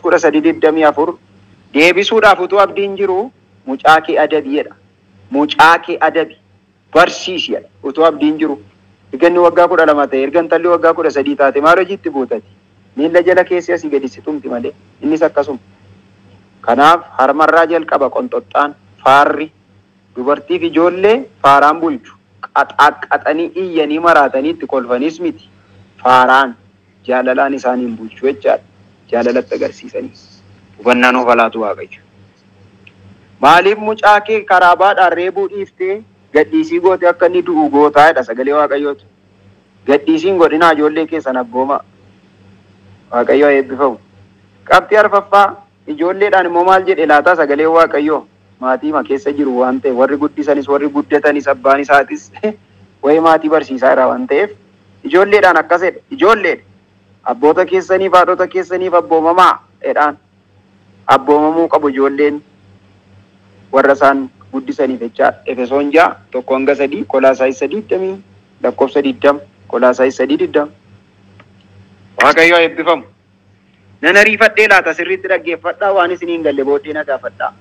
kudha sadii 24 deebisuudhaaf utuu abdiin jiru mucaa kee adabiidha. Mucaa kee adabi barsiisiidha utuu abdiin jiru. Erganni waggaa 12 ta'e ergan talli waggaa 13 taate maal hojiitti buutati? Miilla jala keessi asii gadi si tumti malee innis akkasuma. Kanaaf harmarraa jalqaba qonxoxxaan faarri dubartiif ijoollee faaraan bulchu qaxaqqaxanii iyyanii maraatanii itti kolfanis miti. Faaraan jaalalaan isaaniin bulchu jechaadha. Jaalalatti agarsiisanii. Hubannaan of alaatu Waaqayyo. Maaliif mucaa kee karaa baadhaan reebuu dhiiftee gadhiisii goote akka inni du'u gootaadha sagalee Waaqayyooti. Gadhiisiin godhinaa ijoollee keessan abbooma. Waaqayyo eebbifamu. Qabxii arfaffaa ijoolleedhaan immoo maal jedhe laataa sagalee Waaqayyoo maatii keessa jiru waan ta'eef warri guddisanis warri guddatanis abbaan isaatis wayii maatii barsiisaa irraa waan ta'eef ijoolleedhaan akkas jedhe ijoolleedha. Abboota keessaniif haadhota keessaniif abboomamaa jedhaan abboomamuu qabu ijoolleen warra isaan guddisaniif jechaadha. Efesoon 6:1-3 Kolaasaayis 3:20 lakkoofsa 20 Kolaasaayis 3:20. Waaqayyo eebbifamu. Nan ariifadhee laata sirriitti dhaggeeffadhaa waan isiniin galle booddee na gaafadhaa.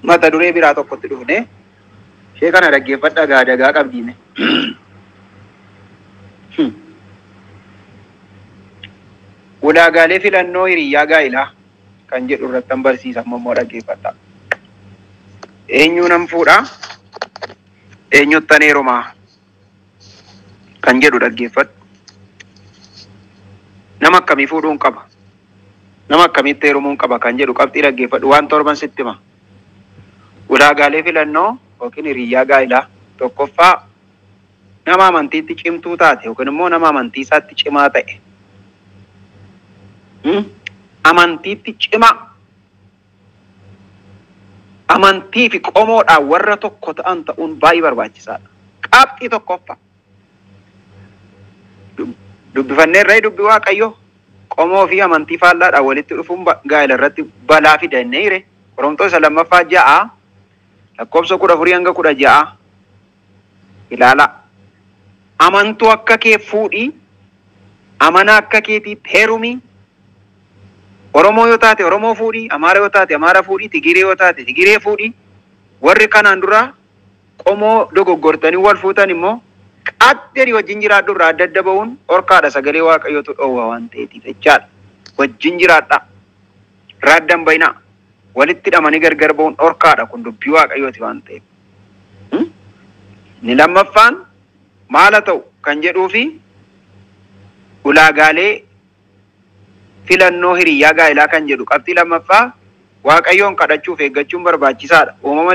Mata duree biraa tokkotti dhufne ishee kana dhaggeeffadhaa gaadagaa qabdiine. Ulaagaalee filannoo hiriyyaa gaa'ilaa kan jedhu irratti barsiisan immoo dhaggeeffadhaa. Eenyu nan fuudhaa? Eenyuttan heerumaa? Kan jedhu dhaggeeffadhu. Nama akkamii fuudhuun qaba? Nama akkamitti heerumuun qaba kan jedhu qabxii dhaggeeffadhu. Waan torban sitti hima. Ulaagaalee filannoo yookiin hiriyyaa gaa'ilaa tokkoffaa nama amantiitti cimtuu taate yookiin immoo nama amantii isaatti cimaa ta'e. Amantiitti cimaa. Amantii fi qomoodhaan warra tokko ta'an ta'uun baay'ee barbaachisaadha. Qabxii tokkoffaa. Dubbifanneerra dubbi Waaqayyoo qomoo fi amantii faallaadhaan walitti dhufuun gaa'ela irratti balaa fidanneere. Qorontoos 2:6 lakkoofsa 14-16 ilaala. Amantuu akka kee fuudhii, amanaa akka keetiitti heerumii. Oromoo yoo taate Oromoo fuudhii, Amaara yoo taate Amaara fuudhii, Tigiree yoo taate Tigiree fuudhii. Warri kanaan dura qomoo dogoggortanii wal fuutan immoo qaxxeerii wajjin jiraadhu irraa adda adda ba'uun dhorkaadha sagalee Waaqayyootu dhoowwa waan ta'eetiif jechaadha. Wajjin jiraadha. Irraa adda hin bayinaa. Walitti hidhamanii gargar ba'uun dhorkaadha kun dubbii Waaqayyooti waan ta'eef. Ni lammaffaan maal ta'u kan jedhuu fi ulaagaalee filannoo hiriyyaa gaa'ilaa kan jedhu qabxii lammaffaa Waaqayyoon kadhachuuf eeggachuun barbaachisaadha. Uumama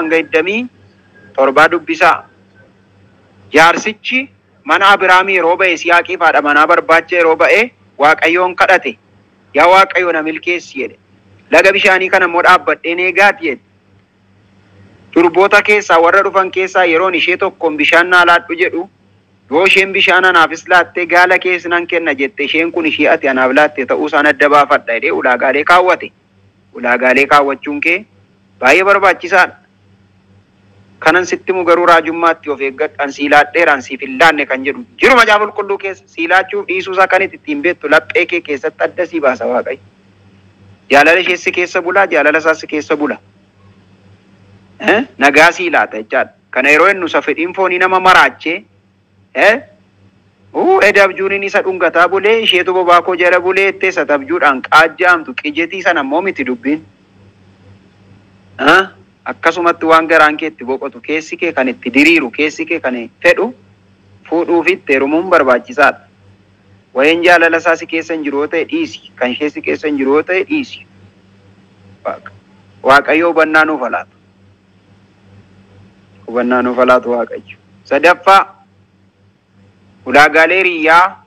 24:12-27 dubbisaa. Jaarsichi mana Abiraamii yeroo ba'e Yisihaaqiif haadha manaa barbaacha yeroo ba'e Waaqayyoon kadhate. Yaa Waaqayyo na milkeessi jedhe. Laga bishaanii kana immoo dhaabbadheen eegaati jedhe. Durboota keessaa warra dhufan keessaa yeroon ishee tokkoon bishaan naa laadhu jedhu yoo isheen bishaan anaafis laattee gaala keessa nan kenna jette isheen kun ishee ati anaaf laatte ta'uu isaan adda baafadha jedhee ulaagaalee kaawwate. Ulaagaalee kaawwachuun kee baay'ee barbaachisaadha. Kanan sitti mu garuu raajummaatti of eeggadhaan siilaadheeraan siif hin laanne kan jedhu jiru macaafa qulqulluu keessa siilaachuu dhiisuusaa kan ittiin beektu laphee kee keessatti adda sii baasa Waaqayyo. Jaalala isheessi keessa bulaa jaalala isaas keessa bula. Nagaa sii laata jechaadha. Kana yeroo inni nusa fedhiin foonii nama maraachee edabjuun isa dhungataa bulee isheetu bobaakoo jala bulee etteessa tabjuudhaan qaajjaamtu qijetii sana immoo miti dubbiin. Akkasumatti waan garaan kee itti boqotu keessi kee kan itti diriiru keessi kee kan fedhu fuudhuu fi itti heerumuun barbaachisaadha. Wayin jaalala isaa si keessa hin jiru yoo ta'e dhiisi. Kan ishee si keessa hin jiru yoo ta'e dhiisi. Waaqayyo hubannaa nuuf laatu. Hubannaa nuuf laatu Waaqayyo. Sadaffaa ulaagaalee hiriyyaa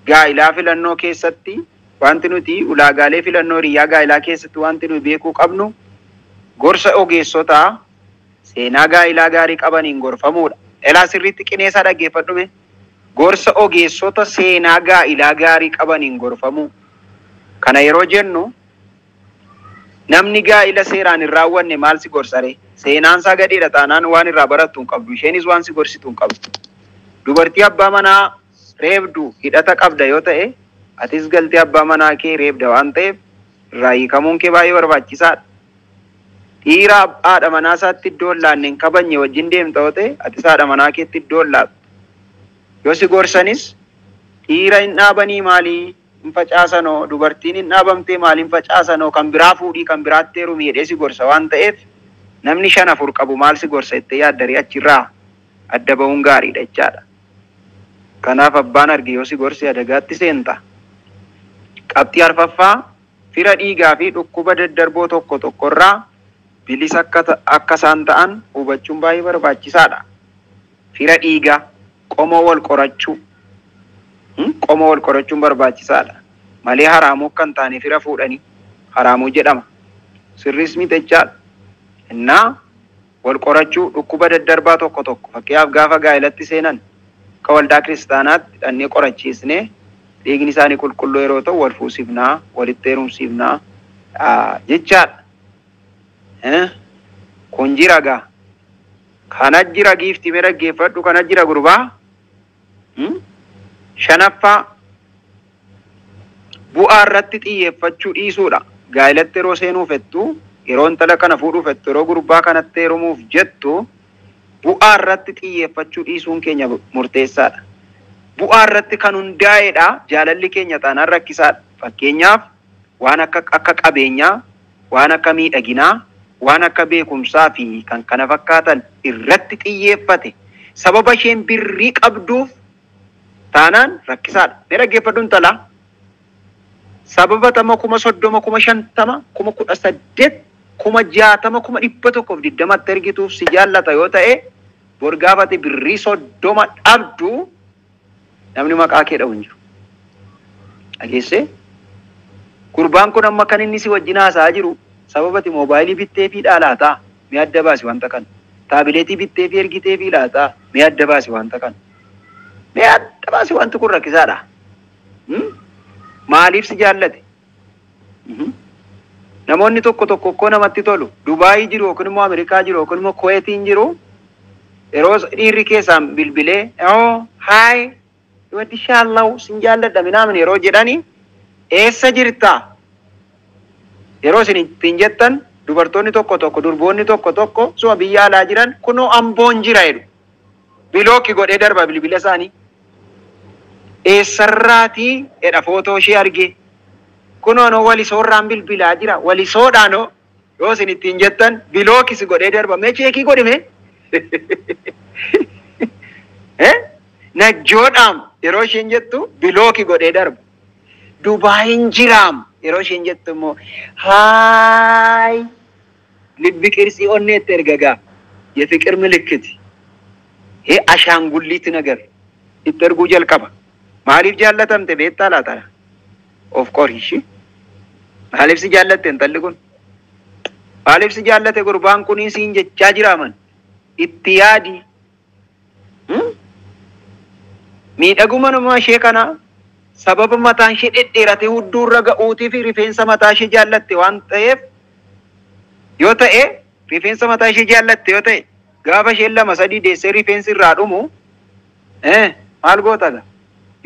gaa'ilaa filannoo keessatti wanti nuti ulaagaalee filannoo hiriyyaa gaa'ilaa keessatti wanti nuti beekuu qabnu gorsa ogeessotaa seenaa gaa'ilaa gaarii qabaniin gorfamuudha. Elaa sirriitti qineessaa dhaggeeffadhume. Gorsa ogeessota seenaa gaa'ilaa gaarii qabaniin gorfamuu. Kana yeroo jennu namni gaa'ila seeraan hin raawwanne maal si gorsare? Seenaan isaa gadheedha taanaan waan irraa barattu hin qabdu. Isheenis waan si gorsitu hin qabdu. Dubartii abbaa manaa reebdu hidhata qabda yoo ta'e, atis galtee abbaa manaa kee reebda waan ta'eef irraa hiikamuun kee baay'ee barbaachisaadha. Dhiira haadha manaa isaatti iddoo hin laanne hin kabajne wajjin deemta yoo ta'e, atis haadha manaa keetti iddoo hin laattu. Yoo si gorsanis dhiira hin dhaabanii maalii hin facaasanoo, dubartiin hin dhaabamtee maaliin hin facaasanoo, kan biraa fuudhii kan biraatti heerumii jedhee si gorsa waan ta'eef namni 5 4 qabu maal si gorsa jettee yaaddarii achirraa adda ba'uun gaariidha jechaadha. Kanaaf abbaan arge yoo si gorse adagaatti seenta. Qabxii arfaffaa fira dhiigaa fi dhukkuba daddarboo tokko tokkorraa bilisa akka isaan ta'an hubachuun baay'ee barbaachisaadha. Fira dhiigaa qomoo wal qorachuu. Qomoo wal qorachuun barbaachisaadha. Malee haraamuu kan taane fira fuudhanii haraamuu jedhama. Sirriis miti jechaadha. Innaa wal qorachuu dhukkuba daddarbaa tokko tokko fakkeenyaaf gaafa gaa'ilatti seenan akka waldaa kiristaanaatti dhannee qorachiisnee dhiigni isaanii qulqulluu yeroo ta'u wal fuusifnaa walitti heerumsiifnaa jechaadha. Kun jira gaa. Kana jira giiftii mee dhaggeeffadhu kana jira gurbaa. Shanaffaa bu'aa irratti xiyyeeffachuu dhiisuudha. Gaa'ilatti yeroo seenuu fettu, yeroo intala kana fuudhuu fettu, yeroo gurbaa kanatti heerumuuf jettu bu'aa irratti xiyyeeffachuu dhiisuun keenya murteessaadha. Bu'aa irratti kan hundaa'edha. Jaalalli keenya taanaan rakkisaadha. Fakkeenyaaf waan akka qabeenyaa, waan akka miidhaginaa, waan akka beekumsaa fi kan kana fakkaatan irratti xiyyeeffate sababa isheen birrii qabduuf taanaan rakkisaadha. Mee dhaggeeffadhu intala. Sababa 30,000, 50,000, 18,000, 60,000, 120 ergituuf si jaallata yoo ta'e bor gaafate birrii 30 dhabdu namni maqaa kee dha'u hin jiru. Dhageessee? Gurbaan kun amma kan inni si wajjin haasa'aa jiru sababati moobaayilii bittee fi dhaalaataa mee adda baasi wanta kana. Taabileetii bittee fi ergitee fi laataa mee adda baasi wanta kana. Mee adda baasi wanti kun rakkisaadha. Maaliif si jaallate? Namoonni tokko tokko namatti tolu. Dubaayii jiru yookiin immoo Ameerikaa jiru yookiin immoo Kuweetiin jiru. Yeroo dhiirri keessaan bilbilee haay wanti shaallahu sin jaalladha minaamin yeroo jedhani eessa jirta? Yeroo isin ittiin jettan dubartoonni tokko tokko durboonni tokko tokko suma biyya alaa jiran kunoo amboon jira jedhu. Bilooki godhee darba bilbila isaanii. Eessarraatii edha footoo ishee arge. Kunoon walisoorraan bilbilaa jira. Walisoodhaanoo yoo isin ittiin jettan bilookis godhee darba. Mee cheekii godhime? Najjoodhaam yeroo isheen jettu bilooki godhee darba. Dubaayin jiraam yeroo isheen jettu immoo haay ልብ ቅርጽ ኦኔት ተርገጋ የፍቅር ምልክት ይሄ አሻንጉሊት ነገር ይተርጉ ጀልቀባ ማሊፍ ጃለተምተ ቤታላታ ኦፍ ኮርስ ማሊፍ ሲጃለተ እንተልጉን ማሊፍ ሲጃለተ ጉርባን ኩኒ ሲንጀቻ ጅራመን ኢትያዲ ሚደጉመን ማሼከና ሰበብ መታን ሸደደራቴ ሁዱር ረጋኡቲ ፊ ሪፌንሰ መታሽ ጃለተ ዋንጠየፍ ዮተኤ ሪፌንሰ መታሽ ጃለተ ዮተኤ ጋባ ሸለማ ሰዲ ደሰ ሪፌንስ ራዱሙ ማልጎታጋ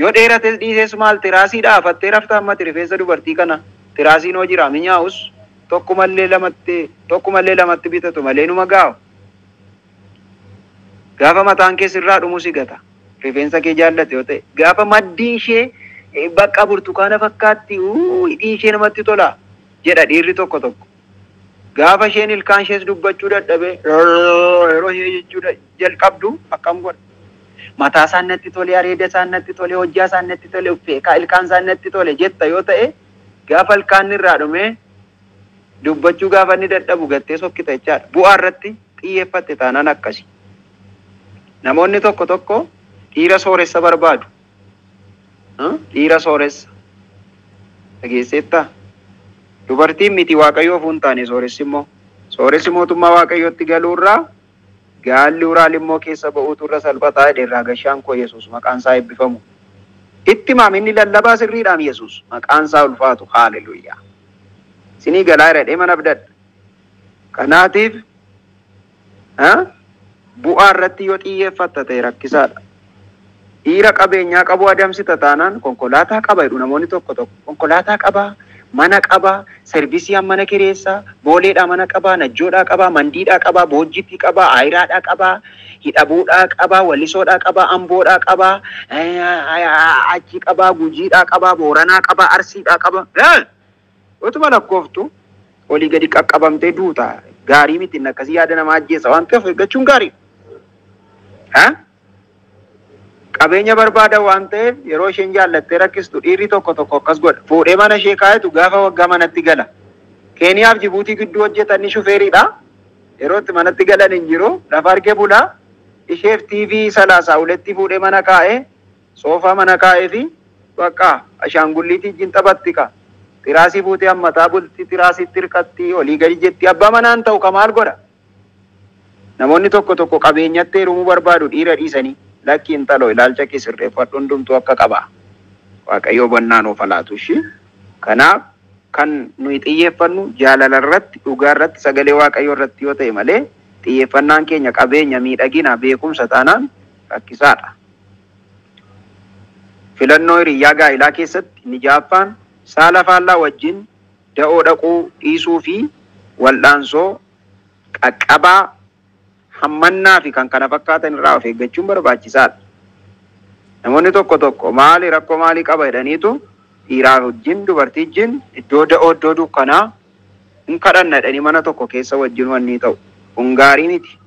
ዮዴራቴ ዲሴስ ማል ትራሲ ዳፈቴ ረፍታማት ሪፌንሰ ዱበርቲ ከና ትራሲ ኖ ጅራ ሚኛውስ tokkumallee lamatti bitatu malee numa gaaw gaafa mataan kee sirraa dhumu si gata rifeensa kee jaallate yoo ta'e gaafa maddii ishee bakka burtukaana fakkaatti hidhii ishee namatti tola jedha dhiirri tokko tokko gaafa isheen ilkaan ishees dubbachuu dadhabe yeroo ishee jechuu jalqabdu akkam godha mataa isaan natti tole areeda isaan natti tole hojjaa isaan natti tole uffeekaa ilkaan isaan natti tole jetta yoo ta'e gaafa ilkaan irraa dhume dubbachuu gaafa inni dadhabu gattee sokkita jechaadha. Bu'aa irratti xiyyeeffatte taanaan akkasi. Namoonni tokko tokko dhiira sooressa barbaadu. Dhiira sooressa. Dhageesseettaa? Dubartiin miti waaqayyoof hin taane sooressi immoo. Sooressi mootummaa waaqayyootti galuurraa gaalli uraal immoo keessa ba'uutu irra salphataa dheerraa gashaan koo Yesuus maqaan isaa eebbifamu. Itti maaminni lallabaa sirriidhaan Yesuus maqaan isaa ulfaatu. Haaleluyyaa. Sinii galaa irra deeman abdadha. Kanaatiif bu'aa irratti yoo xiyyeeffatta ta'e rakkisaadha. Dhiira qabeenyaa qabu adamsita taanaan konkolaataa qaba jedhu namoonni tokko tokko. Konkolaataa qabaa, mana qabaa, servisii mana kireessaa, booleedhaa mana qabaa, najjoodhaa qabaa, mandiidhaa qabaa, boojjiitti qabaa, ayiraadhaa qabaa, hidhabuudhaa qabaa, wallisoodhaa qabaa, amboodhaa qabaa, achi qabaa, gujiidhaa qabaa, booranaa qabaa, arsiidhaa qabaa. Utuma lakkooftu olii gadi qaqqabamtee duuta. Gaarii miti akkasii yaada nama ajjeessa waan ta'eef eeggachuun gaarii. Qabeenya barbaada waan ta'eef yeroo isheen jaallattee rakkistu dhiirri tokko tokko akkas godha. Fuudhee mana ishee kaayetu gaafa waggaa manatti gala. Keeniyaaf Jibuutii gidduu hojjetan shufeeridha. Yeroo itti manatti galan hin jiru lafa argee bulaa. Isheef TV salaasaa uletti fuudhee mana kaa'ee soofaa mana kaa'ee fi bakka ashaangulliitii wajjin taphatti ka. Tiraasii fuutee hammataa bulti, tiraasiitti hirkatti, olii gadi jetti. Abbaa manaan ta'u kamaal godha? Namoonni tokko tokko qabeenyatti heerumuu barbaadu dhiira dhiisanii lakkiin taloo ilaalcha kee sirreeffadhu hundumtuu akka qaba. Waaqayyo hubannaa nuuf laatu ishii. Kanaaf kan nuyi xiyyeeffannu jaalala irratti, dhugaa irratti, sagalee waaqayyo irratti yoo ta'e malee xiyyeeffannaan keenya qabeenya, miidhagina, beekumsa taanaan rakkisaadha. Filannoo hiriyyaa gaa'ilaa keessatti inni jaaffaan saala faallaa wajjin da'oo dhaquu dhiisuu fi wal'aansoo qaqqabaa hammannaa fi kan kana fakkaatan irraa of eeggachuun barbaachisaadha. Namoonni tokko tokko maali rakkoo maalii qaba jedhaniitu dhiiraa wajjin dubartii wajjin iddoo da'oo iddoo dukkanaa hin kadhanna jedhanii mana tokko keessa wajjin wanni ta'u kun gaarii miti.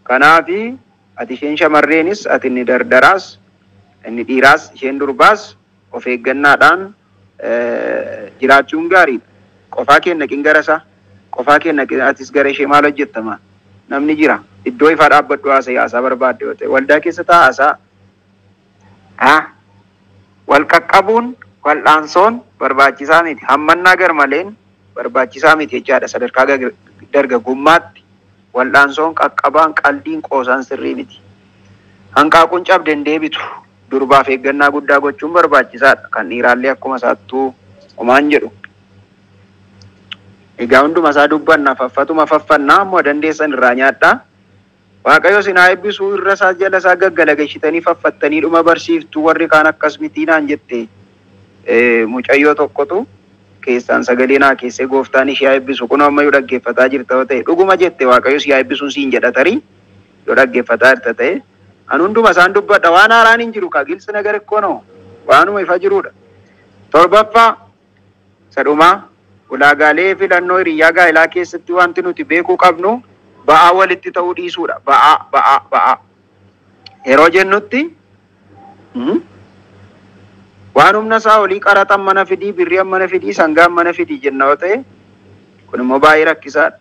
Kanaafi ati isheen shamarreenis ati inni dardaraas inni dhiiraas isheen durbaas of eeggannaadhaan jiraachuun gaariidha. Qofaa kee naqin garasaa qofaa kee naqin atis gara ishee maal hojjettama? Namni jira iddoo ifaa dhaabbadhu haasaa barbaadde yoo ta'e waldaa keessa taa'asaa wal qaqqabuun wal'aansoon barbaachisaa miti. Hammannaa garmaleen barbaachisaa miti jechaadha. Sadarkaa dargaggummaatti wal'aansoon qaqqabaan qalbiin qoosaan sirrii miti. Hanqaaquun cabdeen deebitu durbaaf eeggannaa guddaa gochuun barbaachisaadha. Kan dhiiraallee akkuma isaattuu homaan jedhu. Egaa hunduma isaa dubbanna faffatuma faffannaa ammoo dandeessan irraa nyaadhaa. Waaqayyo sinaa eebbisuu irra isaa jala isaa gaggalageessitanii faffattanii dhuma barsiiftuu warri kaan akkas mitiinaan jette mucayyoo tokkotu keessaan sagalee naa keessee gooftaan ishee eebbisu kun ammayyuu dhaggeeffataa jirta yoo ta'e dhuguma jette Waaqayyo si eebbisuun siin jedha tarii yoo dhaggeeffataa jirta ta'e an hunduma isaan dubbadha waan haaraan hin jiru ka gilsi nagar ikkoono waanuma ifa jirudha. Torbaffaa sadhumaa ulaagaalee filannoo hiriyyaa gaa'ilaa keessatti wanti nuti beekuu qabnu ba'aa walitti ta'uu dhiisuudha. Ba'aa. Yeroo jennutti waan humna isaa olii qaraxan mana fidii, birriin mana fidii, sangaan mana fidii jenna yoo ta'e kun immoo baay'ee rakkisaadha.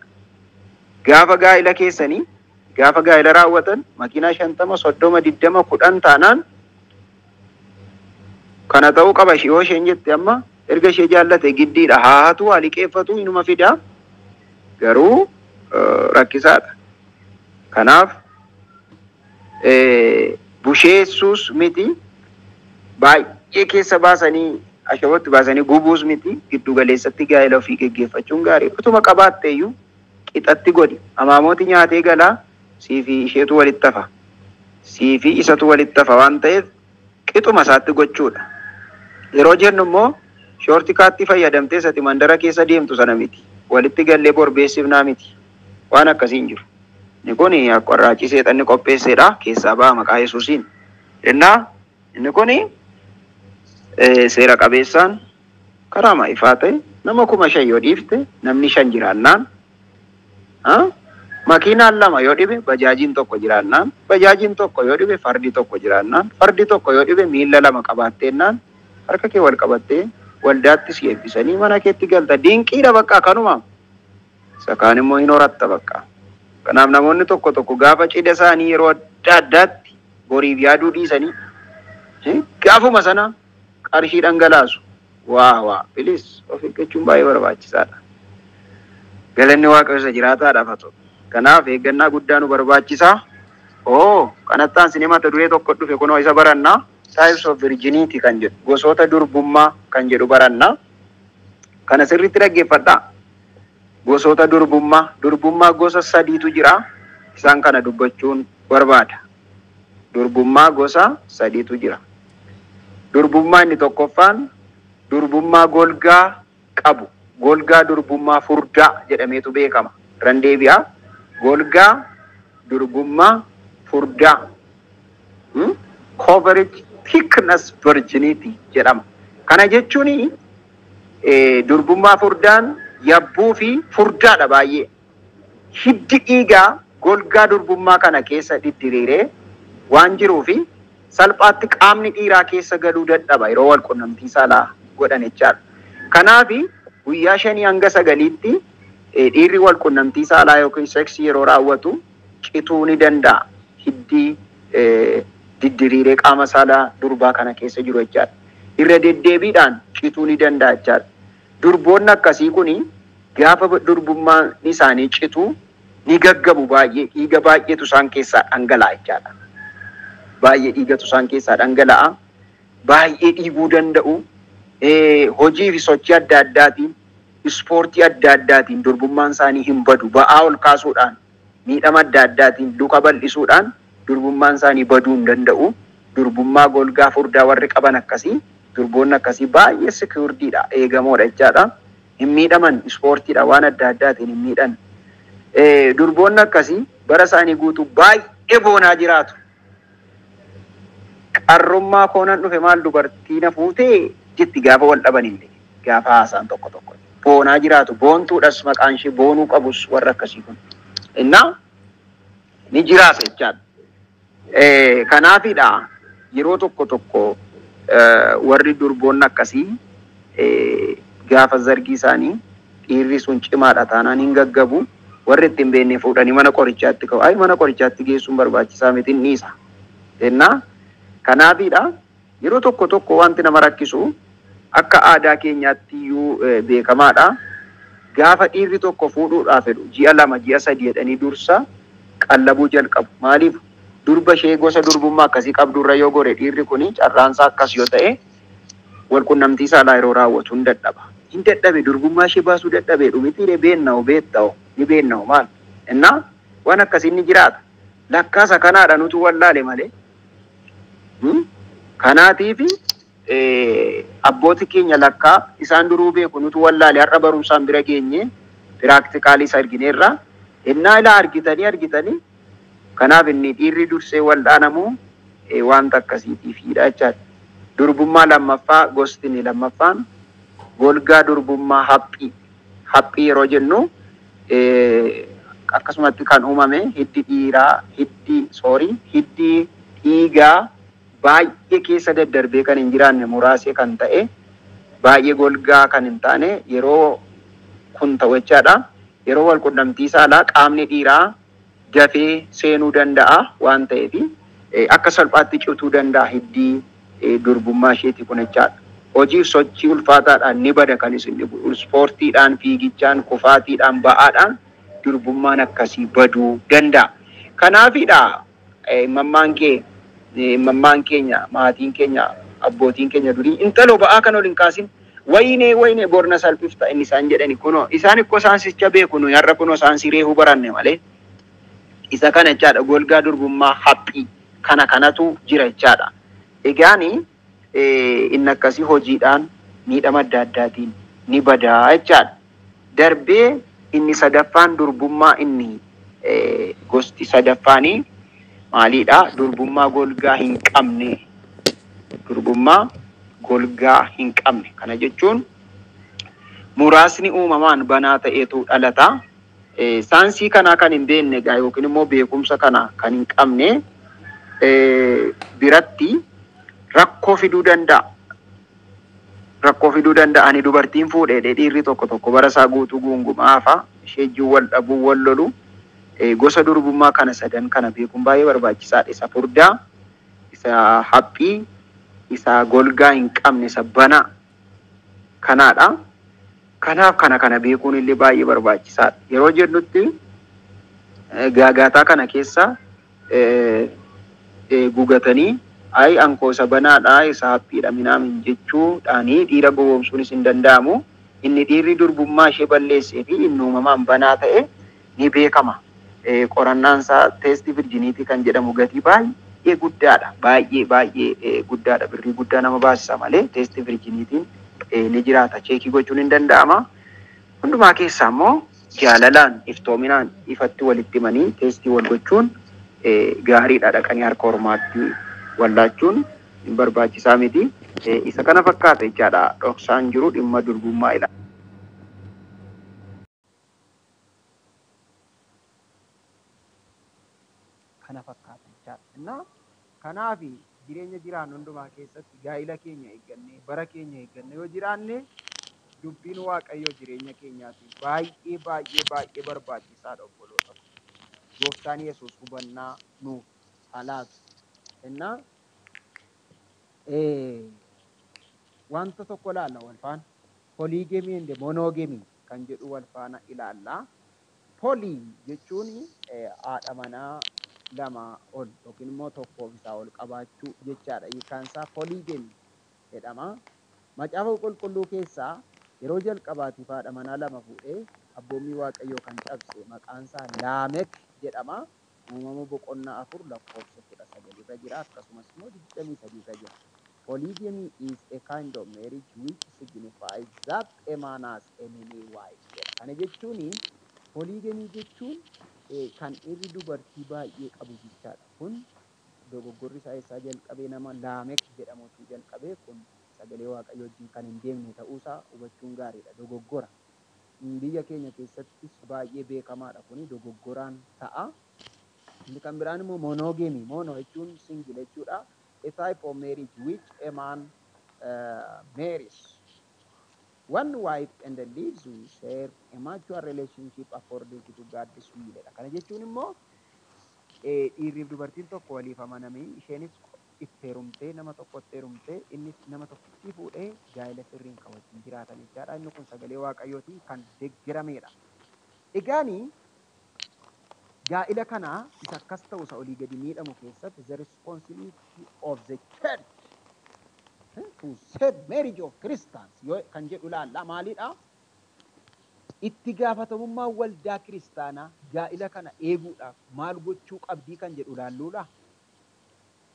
Gaafa gaa'ila keessanii gaafa gaa'ila raawwatan makiinaa 50, 30, 20, 10 taanaan kana ta'uu qaba yoo isheen jette amma erga ishee jaallate giddiidha haatu waa liqeeffatu inuma fida garuu rakkisaadha. Kanaaf busheessuus miti baay'ee keessa baasanii ashawatti baasanii gubuus miti giddu galeessatti gaa'ela ofii geggeeffachuun gaarii. Utuma qabaatte iyyuu qixatti godhi. Amaamooti nyaatee galaa siifi isheetu walitti hafa. Siifi isatu walitti hafa waan ta'eef qixuma isaatti gochuudha. Yeroo jennu immoo shoorti kaatti fayyadamtee sati mandara keessa deemtu sana miti. Walitti gallee borbeessifnaa miti. Waan akkasiin jiru. Inni kun akka warraaqii seexanni qopheesseedha keessaa ba'a maqaa Yesuusiin. Jennaa inni kun seera qabeessaan karaa ifaa ta'e nama 5,000 yoo dhiifte namni 5 jiraannaan makiinaan 2 yoo dhibe bajaajiin tokko jiraannaan bajaajiin tokko yoo dhibe fardi tokko jiraannaan fardi tokko yoo dhibe miila 2 qabaatteennaan harka kee wal qabattee waldaatti si eebbisanii mana keetti galta dinqiidha bakka kanuma. Sakaan immoo hin horatta bakka. Kanaaf namoonni tokko tokko gaafa cidha isaanii yeroo adda addaatti boriif yaaduu dhiisanii gaafuma sana qarshii dhangalaasu. Waa bilis of eeggachuun baay'ee barbaachisaadha. Galanni Waaqayyo isa jiraataadhaaf haa ta'u. Kanaaf eeggannaa guddaa nu barbaachisaa. Kanattaan sinimata duree tokko dhufe kunoo isa barannaa. Types of virginity kan jedhu gosoota durbummaa kan jedhu barannaa. Kana sirriitti dhaggeeffadhaa. Gosoota durbummaa gosa sadiitu jira. Isaan kana dubbachuun barbaada. Durbummaa gosa sadiitu jira. Durbummaa inni tokkoffaan durbummaa golgaa qabu. Golgaa durbummaa furdaa jedhameetu beekama. Randeebi'a. Golgaa durbummaa furdaa. Coverage thickness virginity jedhama. Kana jechuun durbummaa furdaan yabbuu fi furdaadha baay'ee. Hiddi dhiigaa golgaa durbummaa kana keessa didiriiree waan jiruufi salphaatti qaamni dhiiraa keessa galuu dadhaba yeroo wal qunnamtii saalaa godhan jechaadha. Kanaafi guyyaa 5 hanga 9tti dhiirri wal qunnamtii saalaa yookiin seksii yeroo raawwatu cituu ni danda'a. Hiddi didiriiree qaama saalaa durbaa kana keessa jiru jechaadha. Irra deddeebiidhaan cituu ni danda'a jechaadha. Durboonni akkasii kuni gaafa durbummaan isaanii citu ni gaggabu baay'ee, dhiiga baay'eetu isaan keessaa dhangala'a jechaadha. Baay'ee dhiigatu isaan keessaa dhangala'a. Baay'ee dhiiguu danda'u. Hojii fi sochii adda addaatiin, ispoortii adda addaatiin durbummaan isaanii hin badu. Ba'aa ol kaasuudhaan, miidhama adda addaatiin, luka bal'isuudhaan durbummaan isaanii baduu hin danda'u. Durbummaa golgaa furdaa warri qaban akkasii, durboonni akkasii baay'ee securedidha, eegamoodha jechaadha. Hin miidhaman, ispoortiidha, waan adda addaatiin hin miidhan. Durboonni akkasii bara isaanii guutuu baay'ee boonaa jiraatu. Qarrummaa koonan dhufe maal dubartii na fuutee jetti gaafa wal dhabanillee, gaafa haasaan tokko tokko. Boonaa jiraatu, boontuudhas maqaan ishee boonuu qabus warra akkasii kun. Innaa ni jiraata jechaadha. Kanaafidha yeroo tokko tokko warri durboonni akkasii gaafa zargii isaanii dhiirri sun cimaadha taanaan hin gaggabu. Warri ittiin beekne fuudhanii mana qorichaatti ka'u. Ay mana qorichaatti geessuun barbaachisaa miti ni isa. Innaa kanaafidha yeroo tokko tokko wanti nama rakkisu akka aadaa keenyaatti iyyuu beekamaadha. Gaafa dhiirri tokko fuudhuudhaaf fedhu ji'a 2 ji'a 3 jedhanii dursa qallabuu jalqabu. Maaliif durba ishee gosa durbummaa akkasii qabdurra yoo gore dhiirri kuni carraansaa akkas yoo ta'e wal qunnamtii saalaa yeroo raawwatu hin dadhaba. Hin dadhabe durbummaa ishee baasuu dadhabee dhumitiire beenna'u beetta'u ni beenna'u maal. Innaa waan akkasiin ni jiraata. Lakkaasa kanaadha nutu wallaale malee. Kanaatiifi abbooti keenya lakkaa isaan duruu beeku nutu wallaale har'a barumsaan bira geenye piraaktikaaliis argineerra. Innaa ilaa argitanii kanaaf inni dhiirri dursee wal'aanamu wanta akkasiitiifidha jechaadha. Durbummaa lammaffaa gosti inni lammaffaan golgaa durbummaa haphii. Haphii yeroo jennu akkasumatti kan uumame hiddi dhiigaa baay'ee keessa daddarbee kan hin jiraanne muraasee kan ta'e baay'ee golgaa kan hin taane yeroo kun ta'u jechaadha. Yeroo wal qunnamtii saalaa qaamni dhiiraa dafee seenuu danda'a waan ta'eef akka salphaatti cituu danda'a hiddi durbummaa isheeti kun jechaadha. Hojiif sochii ulfaataadhaan ni bada kan isin dhibu. Ispoortiidhaan, fiigichaan, kufaatiidhaan, ba'aadhaan durbummaan akkasii baduu danda'a. Kanaafidha mammaan keenya, maatiin keenya, abbootiin keenya durii intaloo ba'aa kan ol hin kaasin wayinee borna salphifta inni isaan jedhani kunoo isaan ikkoo saansicha beeku nu har'a kunoo saansii reefuu baranne malee. Isa kana jechaadha golgaa durbummaa haphii kanatu jira jechaadha. Egaani inni akkasii hojiidhaan miidhama adda addaatiin ni badaa jechaadha. Darbee inni sadaffaan durbummaa inni gosti sadaffaanii maalidha? Durbummaa golgaa hin qabne. Durbummaa golgaa hin qabne. Kana jechuun muraasni uumamaan banaa ta'eetu dhalata. Saansii kanaa kan hin beekne egaa yookiin immoo beekumsa kana kan hin qabne biratti rakkoo fiduu danda'a. Rakkoo fiduu danda'a. Ani dubartiin fuudhee dhiirri tokko bara isaa guutuu guungumaa hafa ishee ijjiin wal dhabuu wal lolu gosa durbummaa kana sadan kana beekuun baay'ee barbaachisaadha. Isa furdaa, isa haphii, isa golgaa hin qabne, isa banaa kanaadha. Kanaaf kana beekuun illee baay'ee barbaachisaadha. Yeroo jennutti gaagaataa kana keessa gugatanii ay ankoo isa banaadha isa haphiidha minaamin jechuudhaanii dhiira gowwoomsuunis hin danda'amu. inni dhiirri durbummaa ishee balleessee fi inni uumamaan banaa ta'e ni beekama. Qorannaan isaa teestii virjiniitii kan jedhamu gatii baay'ee guddaadha. Baay'ee guddaadha. Birrii guddaa nama baasisa malee teestii virjiniitiin ni jiraata. Cheekii gochuun hin danda'ama. Hundumaa keessaa immoo jaalalaan iftoominaan ifatti walitti himanii teestii wal gochuun gaariidha. Dhaqanii harka ormaatti wallaachuun hin barbaachisaa miti. Isa kana fakkaata jechaadha. Dhoksaan jiru dhimma durbummaa ilaala. Kana fakkaata jechaadha. Kanaaf jireenya jiraannu hundumaa keessatti gaa'ila keenya eeggannee bara keenya eeggannee yoo jiraanne dubbiin Waaqayyoo jireenya keenyaatiif baay'ee barbaachisaadha obboloota. Gooftaan Yesuus hubannaa nuuf halaatu. Wanta tokko ilaalla wal faana. Poliigemii and monoogemii kan jedhu wal faana ilaalla. Polii jechuun haadha manaa lama ol yookiin immoo tokkoof isaa ol qabaachuu jechaadha. Hiikaan isaa poliigemii jedhama. Macaafa qulqulluu keessaa yeroo jalqabaatiif haadha manaa lama fuudhee abboommii Waaqayyoo kan cabse maqaan isaa Laamek jedhama. Uumama boqonnaa 4 lakkoofsa 19 irra jira. Akkasumas immoo 23 irra jira. Polygamy is a kind of marriage which signifies that a man has a many wives. Kana jechuun polygamy jechuun kan dhiirri dubartii baay'ee qabu jechaadha. Kun dogoggorri isaa jalqabee nama Laamek jedhamutu jalqabee kun sagalee Waaqayyoo wajjin kan hin deemne ta'uusaa hubachuun gaariidha. Dogoggora biyya keenya keessattis baay'ee beekamaadha. Kuni dogoggoraan ta'a. Inni kan biraan immoo monogamy. Mono jechuun single jechuudha. A type of marriage which a man marries one wife and then lives with her a mutual relationship according to God's will. Kana jechuun immoo dhiirriif dubartiin tokko waliif amanamee isheenis itti heerumtee nama tokkotti heerumtee innis nama tokkotti fuudhee gaa'ela sirriin kan wajjin jiraatan jechaadha. Inni kun sagalee Waaqayyootiin kan deeggaramedha. Egaanii gaa'ila kana isa akkas ta'u isa olii gadi miidhamu keessatti the responsibility of the church to save marriage of Christians yoo kan jedhu ilaalla. Maalidha? Itti gaafatamummaa waldaa kiristaanaa gaa'ila kana eeguudhaaf maal gochuu qabdii kan jedhu ilaalluudha.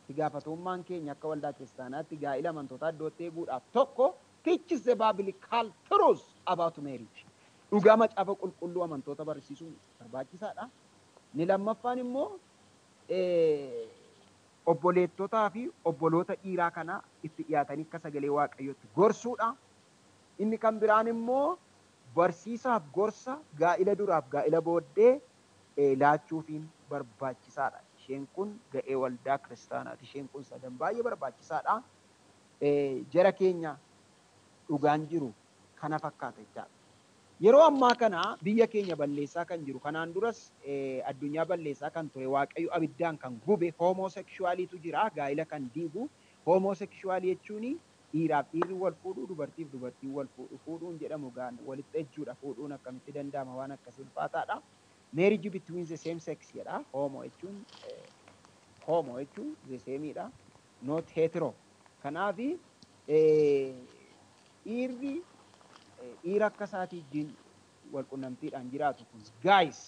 Itti gaafatamummaan keenya akka waldaa kiristaanaatti gaa'ila amantootaa iddootti eeguudhaaf tokko teaches the biblical truths about marriage. Dhugaa macaafa qulqulluu amantoota barsiisuun barbaachisaadha. Ni lammaffaan immoo obboleettotaa fi obboloota dhiiraa kana itti dhiyaatanii akka sagalee Waaqayyootti gorsuudha. Inni kan biraan immoo barsiisaaf gorsa gaa'ila duraaf gaa'ila booddee laachuufiin barbaachisaadha. Isheen kun ga'ee waldaa kiristaanaati. Isheen kun sadan baay'ee barbaachisaadha. Jara keenya dhugaan jiru kana fakkaata jechaadha. Yeroo ammaa kana biyya keenya balleessaa kan jiru kanaan duras addunyaa balleessaa kan ture Waaqayyo abiddaan kan gube homosexualiitu jira. Gaa'ila kan diigu homosexualii jechuun dhiiraaf dhiirri wal fuudhuu dubartiif dubartiin wal fuudhuun jedhamu gaan walitti ejjuudha. Fuudhuun akkamitti danda'ama waan akkasii ulfaataadha. Marriage between the same sex jedha. Homo jechuun the sameidha. Not hetero. Kanaafi dhiirri dhiira akka isaatii wajjin wal qunnamtiidhaan jiraatu kun gaayis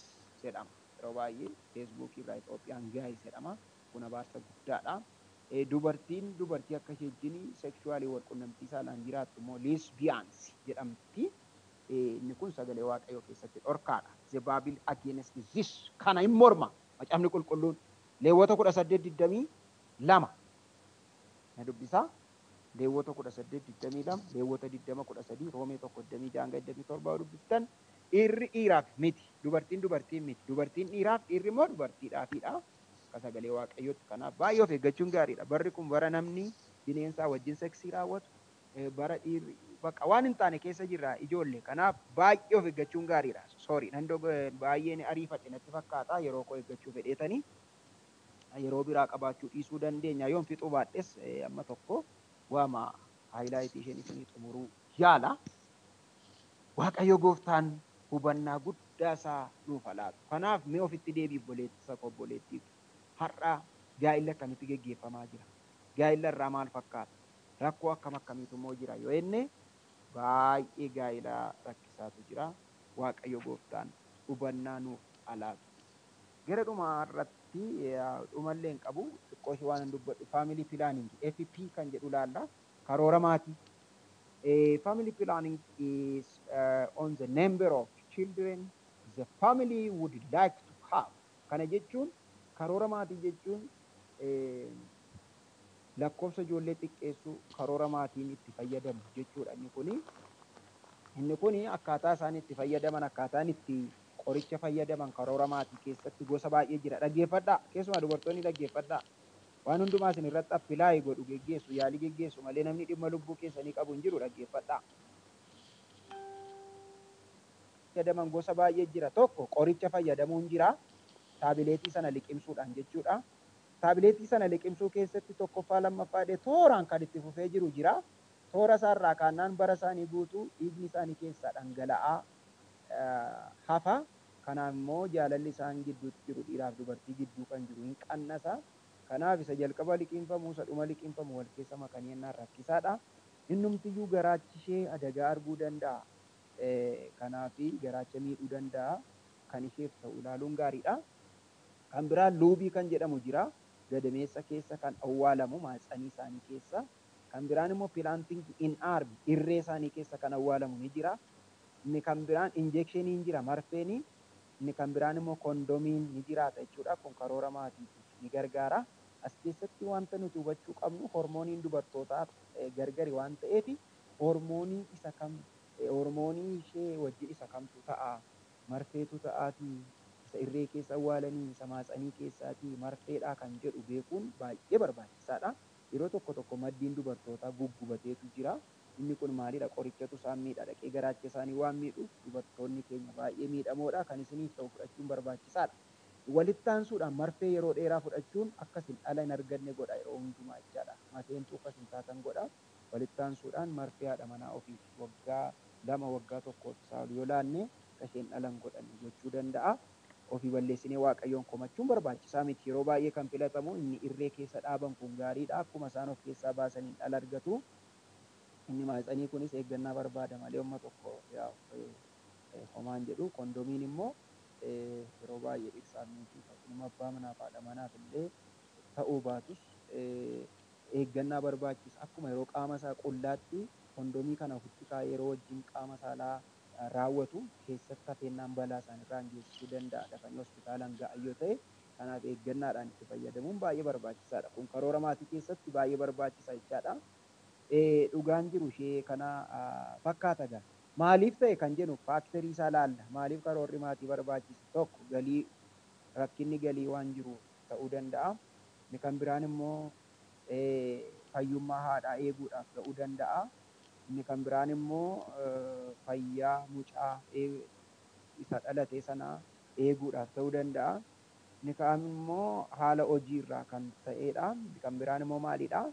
jedhama. Yeroo baay'ee feesbuukii irraa Itoophiyaan gaayis jedhama. Kun abaarsa guddaadha. Dubartiin dubartii akka ishee wajjin sekshuwaalii wal qunnamtii saalaan jiraattu immoo lesbians jedhamti. Inni kun sagalee Waaqayyoo keessatti dhorkaadha. The Bible against this kana hin morma. Macaafni qulqulluun Leewwota 18:22 na dubbisaa. Leewwota 18:22, Leewwota 20:13, Roomee 1:27 dubbiftan dhiirri dhiiraaf miti, dubartiin dubartiin miti, dubartiin dhiiraaf dhiirri immoo dubartiidhaafidha. Akka sagalee Waaqayyootti kanaaf baay'ee of eeggachuun gaariidha. Barri kun bara namni bineensaa wajjin seksii raawwatu, bara dhiirri bakka waan hin taane keessa jirra ijoollee. Kanaaf baay'ee of eeggachuun gaariidha. Sorry, nan baay'een ariifadhe natti fakkaata yeroo koo eeggachuu fedheetanii yeroo biraa qabaachuu dhiisuu dandeenya. Yoon fixuu baadhes amma tokko waama haayilaayitii isheen isinii xumuruu yaala. Waaqayyo gooftaan hubannaa guddaa isaa nuuf laatu. Kanaaf mee ofitti deebiif boleettisa obboleettiif. Har'a gaa'ila akkamitti geggeeffamaa jira? Gaa'ila irraa maal fakkaata? Rakkoo akkamiitu immoo jira yoo jenne baay'ee gaa'ilaa rakkisaatu jira. Waaqayyo gooftaan hubannaa nuuf alaatu. Gara dhumaa irratti dhumallee hin qabu xiqqoo ishee waan hin dubbadhu faamilii pilaaniingi FP kan jedhu laalla karoora maatii. Family planning is on the number of children the family would like to have. Kana jechuun karoora maatii jechuun lakkoofsa ijoollee xiqqeessuu karoora maatiin itti fayyadamu jechuudha. Inni kuni akkaataa isaan itti fayyadaman akkaataan itti qoricha fayyadaman karoora maatii keessatti gosa baay'ee jira. Dhaggeeffadhaa. Keessumaa dubartoonni dhaggeeffadhaa. Waan hundumaa isin irratti appilaayi godhu geggeessu yaalii geggeessu malee namni dhimma lubbuu keessanii qabu hin jiru. Dhaggeeffadhaa. Fayyadaman gosa baay'ee jira. Tokko qoricha fayyadamuun jira. Taabileetii sana liqimsuudhaan jechuudha. Taabileetii sana liqimsuu keessatti tokkoffaa lammaffaa tooraan kan itti fufee jiru jira. Toora isaarraa kaannaan bara isaanii guutuu dhiigni isaanii keessaa dhangala'aa hafa. Kanaaf immoo jaalalli isaan gidduutti jiru dhiiraaf dubartii gidduu kan jiru hin qannasa. Kanaaf isa jalqaba liqimfamu isa dhuma liqimfamu wal keessa makanii yennaan rakkisaadha. Innumtiyyuu garaachi ishee adagaa arguu danda'a. Kanaafi garaacha miidhuu danda'a. Kan isheef ta'u ilaaluun gaariidha. Kan biraan luubii kan jedhamu jira. Gadameessa keessa kan awwaalamu maatsanii isaanii keessa. Kan biraan immoo pilaantiin in arm irree isaanii keessa kan awwaalamu ni jira. Inni kan biraan injekshiniin jira marfeeni. Inni kan biraan immoo kondomiin ni jiraata jechuudha. Kun karoora maatiitiif ni gargaara. As keessatti wanta nuti hubachuu qabnu hormooniin dubartootaa gargari waan ta'eef hormoonii isa kam hormoonii ishee wajjin isa kamtu ta'a marfeetu ta'aatii isa irree keessa awwaalanii isa maatsanii keessaatii marfeedhaa kan jedhu beekuun baay'ee barbaachisaadha. Yeroo tokko maddiin dubartootaa guggubateetu jira. Inni kun maalidha? Qorichatu isaan miidha. Dhaqee garaacha isaanii waan miidhuuf dubartoonni keenya baay'ee miidhamoodha. Kan isiniif ta'u fudhachuun barbaachisaadha. Walitti aansuudhaan marfee yeroo dheeraa fudhachuun akkasin dhala hin arganne godha yeroo hundumaa jechaadha. Mateentu akkasin taatan godha. Walitti aansuudhaan marfee haadha manaa ofiif waggaa 2 waggaa 1 isaa yoo laanne isheen dhalan godhanne gochuu danda'a. Ofii balleessinee waaqayyoon komachuun barbaachisaa miti. Yeroo baay'ee kan filatamu inni irree keessa dhaaban kun gaariidha. Akkuma isaan of keessaa baasaniin dhala argatu. Inni maatsanii kunis eeggannaa barbaada malee amma tokko homaan jedhu. Kondomiin immoo yeroo baay'ee dhirsaaf niitii akkuma abbaa manaa fi haadha manaaf illee ta'uu baatus eeggannaa barbaachisa. Akkuma yeroo qaama isaa qullaatti kondomii kana ofitti kaa'ee yeroo wajjin qaama saalaa raawwatu keessatti hafeennaan balaa isaan irraan geessisuu danda'a. Dafanii hospitaalaan ga'an yoo ta'e kanaaf eeggannaadhaan itti fayyadamuun baay'ee barbaachisaadha. Kun karoora maatii keessatti baay'ee barbaachisaa jechaadha. Dhugaan jiru ishee kana fakkaata gaa. Maaliif ta'e kan jennu faaktarii isaa laalla. Maaliif karoorri maatii barbaachisa? Tokko galii rakkinni galii waan jiru ta'uu danda'a. Inni kan biraan immoo fayyummaa haadhaa eeguudhaaf ta'uu danda'a. Inni kan biraan immoo fayyaa mucaa isa dhalate sanaa eeguudhaaf ta'uu danda'a. Inni kaan immoo haala hojiirraa kan ta'edha. Kan biraan immoo maalidha?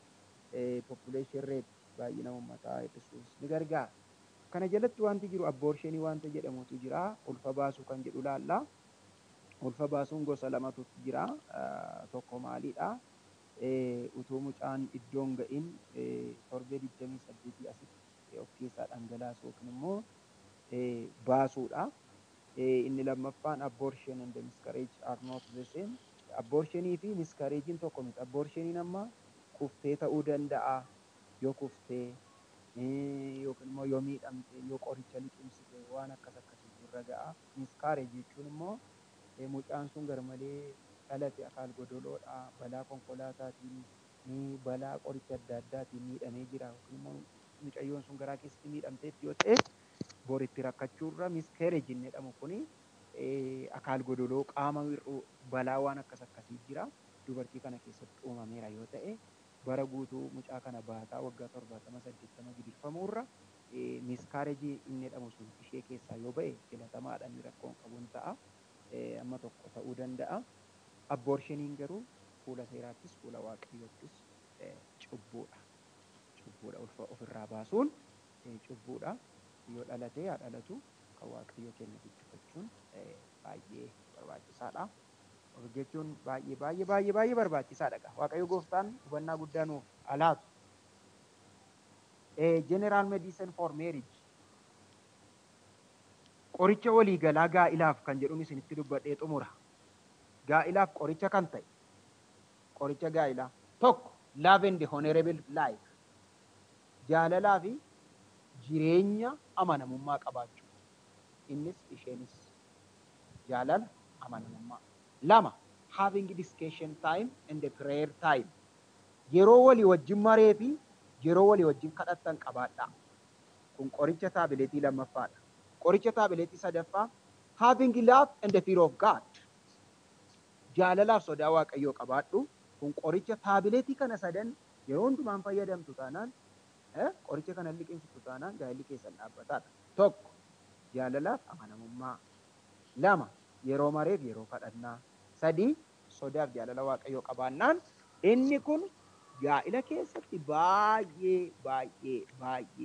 Population rate baay'ina uummataa hir'isuus ni gargaara. Kana jalatti wanti jiru abboorshinii wanta jedhamutu jira. Ulfa baasuu kan jedhu laalla. Ulfa baasuun gosa lamatu jira. Tokko maalidha? Utuu mucaan iddoon ga'in torbee 28 asitti of keessaa dhangalaasuu yookiin immoo baasuudha. Inni lammaffaan abortion and miscarriage are not the same. Abortionii fi miscarriagein tokko miti. Abortioniin amma kuftee ta'uu danda'a. Yoo kuftee yookiin immoo yoo miidhamte yoo qoricha liqimsite waan akkasii irra ga'a. Miscarriage jechuun immoo mucaan sun garmalee dhalate akaal godoloodha. Balaa konkolaataatiin balaa qoricha adda addaatiin miidhamee jira. Yookiin immoo mucayyoon sun garaa keessatti miidhamteetti yoo ta'e boritti rakkachuurra miscarriage inni jedhamu kuni akaal godoloo qaama hir'uu balaa waan akkasii jira. Dubartii kana keessatti uumameera yoo ta'e bara guutuu mucaa kana baataa waggaa 70-80 gidirfamuurra miscarriage inni jedhamu sun ishee keessaa yoo ba'e filatamaadhaan rakkoon qabuun ta'a. Amma tokko ta'uu danda'a. Abortioniin garuu fuula seeraattis fuula waaqayyoottis cubbuudha. Cubbuudha ofirraa baasuun cubbuudha. Yoo dhalate haa dhalatu kan waaqayyo keenya guddifachuun baay'ee barbaachisaadha. Hojjechuun baay'ee barbaachisaadha. Waaqayyo gooftaan hubannaa guddaa nuuf alaatu. General Medicine for Marriage. Qoricha waliigalaa gaa'ilaaf kan jedhuun isinitti dubbadhee xumura. Gaa'ilaaf qoricha kan ta'e, qoricha gaa'ilaa tokko love and honorable life. Jaalalaa fi jireenya amanamummaa qabaachuu. Innis isheenis jaalala amanamummaa. Lama having discussion time and the prayer time. Yeroo walii wajjin maree fi yeroo walii wajjin kadhattan qabaadhaa. Kun qoricha taabileetii lammaffaadha. Qoricha taabileetii sadaffaa having love and the fear of God. Jaalalaaf sodaa Waaqayyoo qabaadhu. Kun qoricha taabileetii kana sadan yeroo hundumaan fayyadamtu taanaan qoricha kana liqimsitu taanaan gaa'illi keessan dhaabbataadha. Tokko jaalalaaf amanamummaa. Lama yeroo mareef yeroo kadhannaa. Sadii sodaaf jaalala Waaqayyoo qabaannaan inni kun gaa'ila keessatti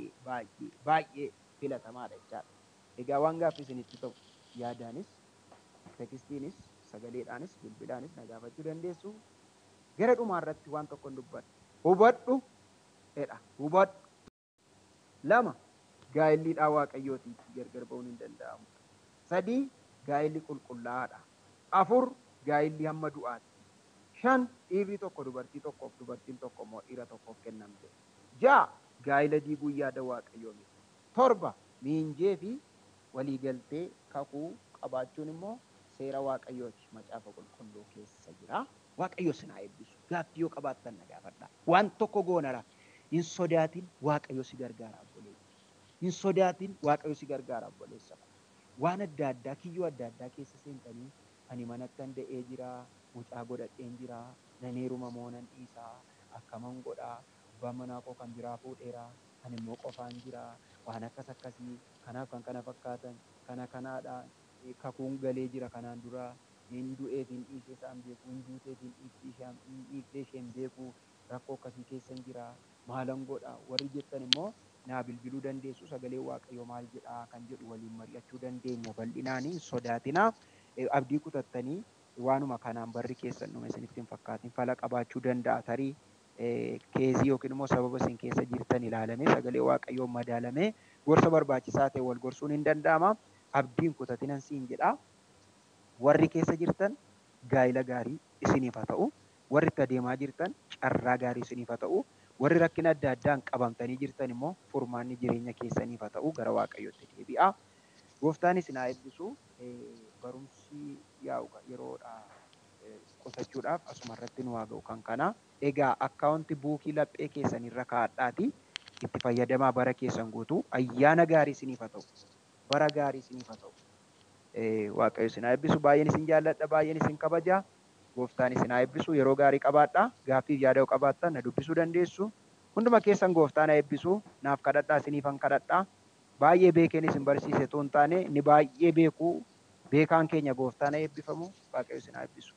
baay'ee filatamaadha jechaadha. Egaa waan gaaffii isinitti ta'u yaadaanis, tekstiinis, sagaleedhaanis, bilbilaanis na gaafachuu dandeessu. Gara dhumaa irratti waan tokko hin dubbadhu. Hubadhu jedha. Hubadhu. Lama gaa'illiidhaa Waaqayyootiif gargar ba'uun hin danda'amu. Sadii gaa'illi qulqullaa'aadha. Afur gaa'illi hamma du'aati. 5 dhiirri tokko dubartii tokkoof dubartiin tokko immoo dhiira tokkoof kennamte. 6 gaa'ila diiguu yaada Waaqayyoo miti. 7 miinjee fi waliigaltee kakuu qabaachuun immoo seera Waaqayyooti. Macaafa qulqulluu keessa jira. Waaqayyo sinaa eebbisu. Gaaffii yoo qabaattan na gaafadhaa. Waan tokko goonara. Hin sodaatin Waaqayyo si gargaara obboleessa. Hin sodaatin Waaqayyo si gargaara obboleessa. Waan adda addaa kiyyoo adda addaa keessa seentanii ani manattan da'ee jira, mucaa godhadheen jira, nan heeruma moo nan dhiisaa, akkaman godhaa, abbaan manaa koo kan biraa fuudheera, ani immoo qofaan jira, waan akkas akkasii, kanaaf kan kana fakkaatan, kanaadha, kakuun galee jira kanaan dura, hin du'eef hin dhiisee isaan beeku, hin duuteef hin dhiiftee isheen beeku, rakkoo akkasii keessan jira, maalan godha, warri jettan immoo naa bilbiluu dandeessu, sagalee Waaqayyoo maal jedhaa kan jedhu waliin mari'achuu dandeenya. Bal'inaanii sodaatinaa abdii kutattanii waanuma kanaan barri keessan dhume isinitti hin fakkaatin fala qabaachuu danda'a. Tarii keezii yookiin immoo sababa isin keessa jirtan ilaalamee sagalee Waaqayyoon madaalamee gorsa barbaachisaa ta'e wal gorsuun hin danda'ama. Abdiin kutatinan siin jedhaa. Warri keessa jirtan gaa'ila gaarii isiniif haa ta'u. Warri itti adeemaa jirtan carraa gaarii isiniif haa ta'u. Warri rakkina adda addaan qabamtanii jirtan immoo furmaanni jireenya keessaniif haa ta'u gara Waaqayyootti deebi'aa. Gooftaan isin haa eebbisu. Barumsi yeroodha qusachuudhaaf asuma irratti nu haa ga'u kan kana. Egaa akkaawunti buukii laphee keessan irra kaa'adhaatii itti fayyadamaa bara keessan guutuu ayyaana gaarii isiniif haa ta'u. Bara gaarii isiniif haa ta'u. Waaqayyo isin haa eebbisu. Baay'een isin jaalladha. Baay'een isin kabaja. Gooftaan isin haa eebbisu. Yeroo gaarii qabaadhaa. Gaaffiif yaada qabaattan na dubbisuu dandeessu. Hunduma keessan Gooftaan haa eebbisu. Naaf kadhadhaa isiniifan kadhadhaa. Baay'ee beekeen isin barsiise tun taane ni baay'ee beekuu beekaan keenya Gooftaan haa eebbifamu. Waaqayyo isin haa eebbisu.